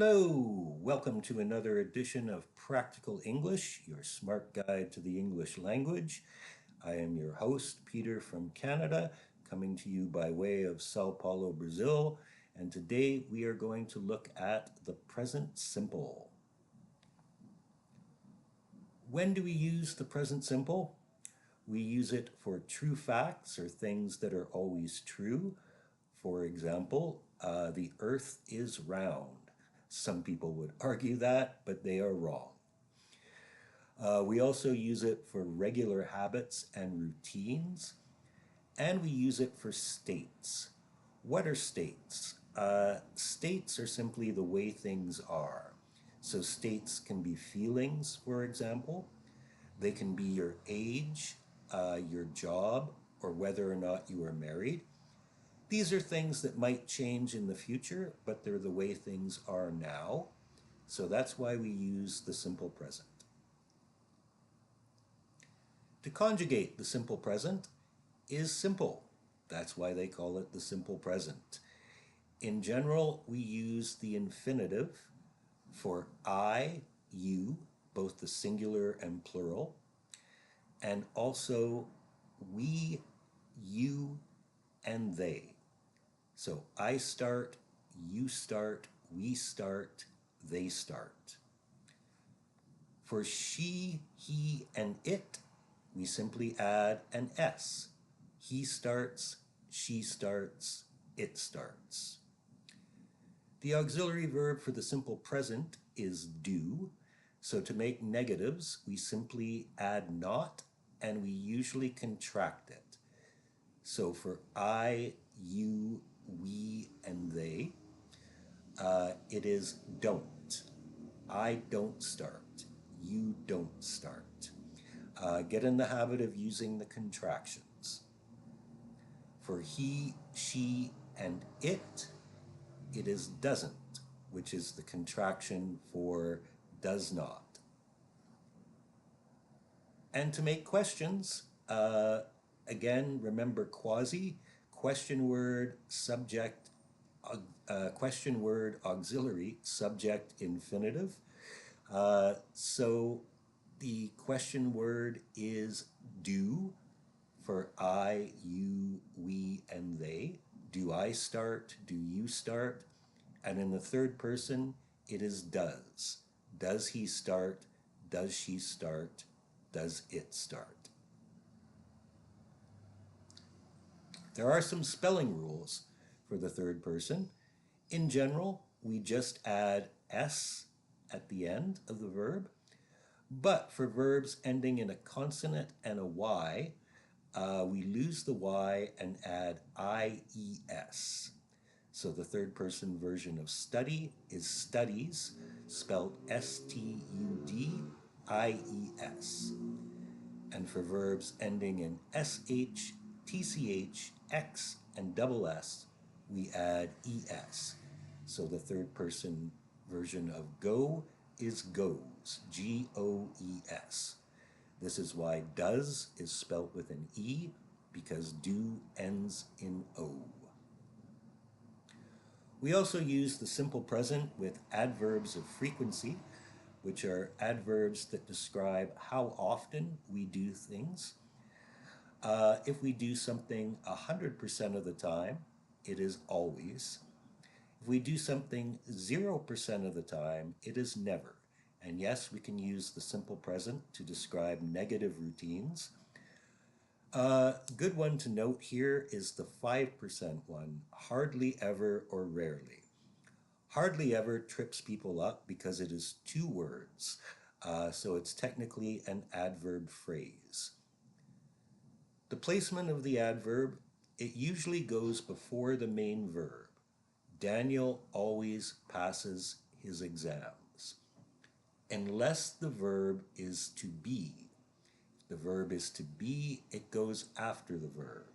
Hello, welcome to another edition of Practical English, your smart guide to the English language. I am your host, Peter from Canada, coming to you by way of Sao Paulo, Brazil, and today we are going to look at the present simple. When do we use the present simple? We use it for true facts or things that are always true. For example, the earth is round. Some people would argue that, but they are wrong. We also use it for regular habits and routines, and we use it for states. What are states? States are simply the way things are. So states can be feelings, for example. They can be your age, your job, or whether or not you are married. These are things that might change in the future, but they're the way things are now. So that's why we use the simple present. To conjugate the simple present is simple. That's why they call it the simple present. In general, we use the infinitive for I, you, both the singular and plural, and also we, you, and they. So I start, you start, we start, they start. For she, he, and it, we simply add an S. He starts, she starts, it starts. The auxiliary verb for the simple present is do. So to make negatives, we simply add not, and we usually contract it. So for I, you, we, and they, it is don't. I don't start. You don't start. Get in the habit of using the contractions. For he, she, and it is doesn't, which is the contraction for does not. And to make questions, again, remember quasi, question word, subject, question word, auxiliary, subject, infinitive. So the question word is do for I, you, we, and they. Do I start? Do you start? And in the third person, it is does. Does he start? Does she start? Does it start? There are some spelling rules for the third person. In general, we just add S at the end of the verb. But for verbs ending in a consonant and a Y, we lose the Y and add IES. So the third person version of study is studies, spelled STUDIES. And for verbs ending in SH, TCH, X, and double S, we add ES. So the third person version of go is goes, GOES. This is why does is spelt with an E, because do ends in O. We also use the simple present with adverbs of frequency, which are adverbs that describe how often we do things. If we do something 100% of the time, it is always. If we do something 0% of the time, it is never. And yes, we can use the simple present to describe negative routines. A good one to note here is the 5% one, hardly ever or rarely. Hardly ever trips people up because it is two words, so it's technically an adverb phrase. The placement of the adverb, it usually goes before the main verb. Daniel always passes his exams. Unless the verb is to be. If the verb is to be, it goes after the verb.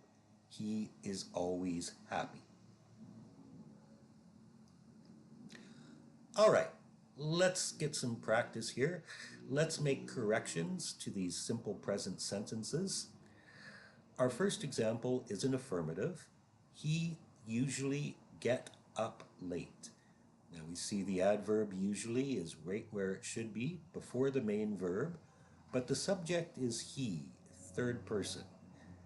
He is always happy. All right, let's get some practice here. Let's make corrections to these simple present sentences. Our first example is an affirmative. He usually get up late. Now we We see the adverb usually is right where it should be, before the main verb, but the subject is he, third person.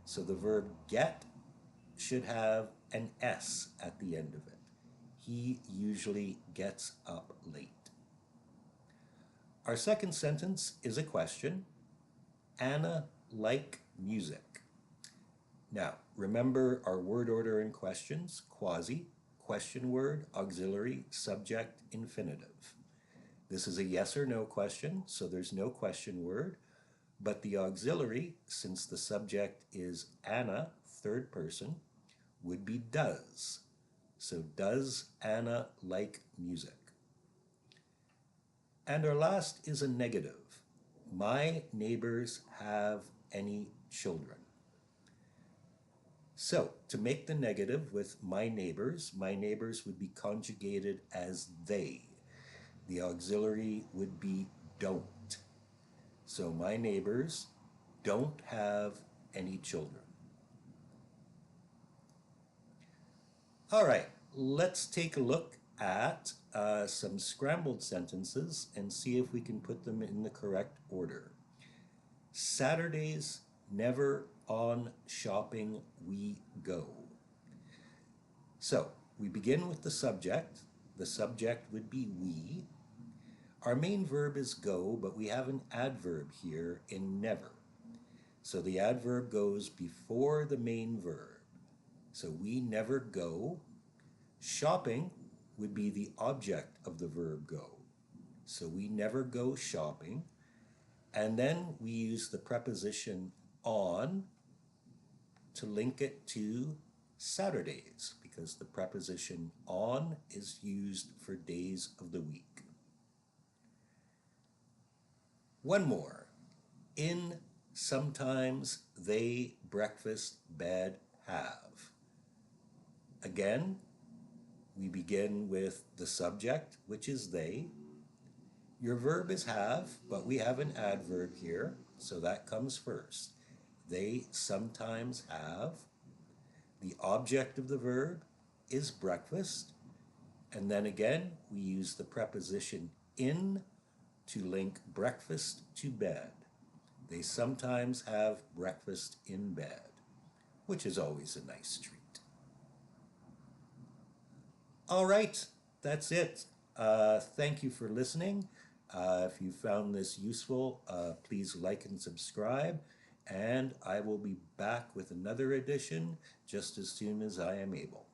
So the verb get should have an S at the end of it. He usually gets up late. Our second sentence is a question. Anna like music. Now, remember our word order in questions: quasi, question word, auxiliary, subject, infinitive. This is a yes or no question, so there's no question word, but the auxiliary, since the subject is Anna, third person, would be does. So does Anna like music? And our last is a negative. My neighbors have any children? So to make the negative with my neighbors would be conjugated as they. The auxiliary would be don't. So my neighbors don't have any children. All right, let's take a look at some scrambled sentences and see if we can put them in the correct order. Saturdays never on shopping we go. So we begin with the subject. The subject would be we. Our main verb is go, but we have an adverb here in never. So the adverb goes before the main verb. So we never go. Shopping would be the object of the verb go. So we never go shopping. And then we use the preposition on to link it to Saturdays, because the preposition on is used for days of the week. One more. In sometimes they breakfast bed have. Again, we begin with the subject, which is they. Your verb is have, but we have an adverb here, so that comes first. They sometimes have. The object of the verb is breakfast. And then again, we use the preposition in to link breakfast to bed. They sometimes have breakfast in bed, which is always a nice treat. All right, that's it. Thank you for listening. If you found this useful, please like and subscribe, and I will be back with another edition just as soon as I am able.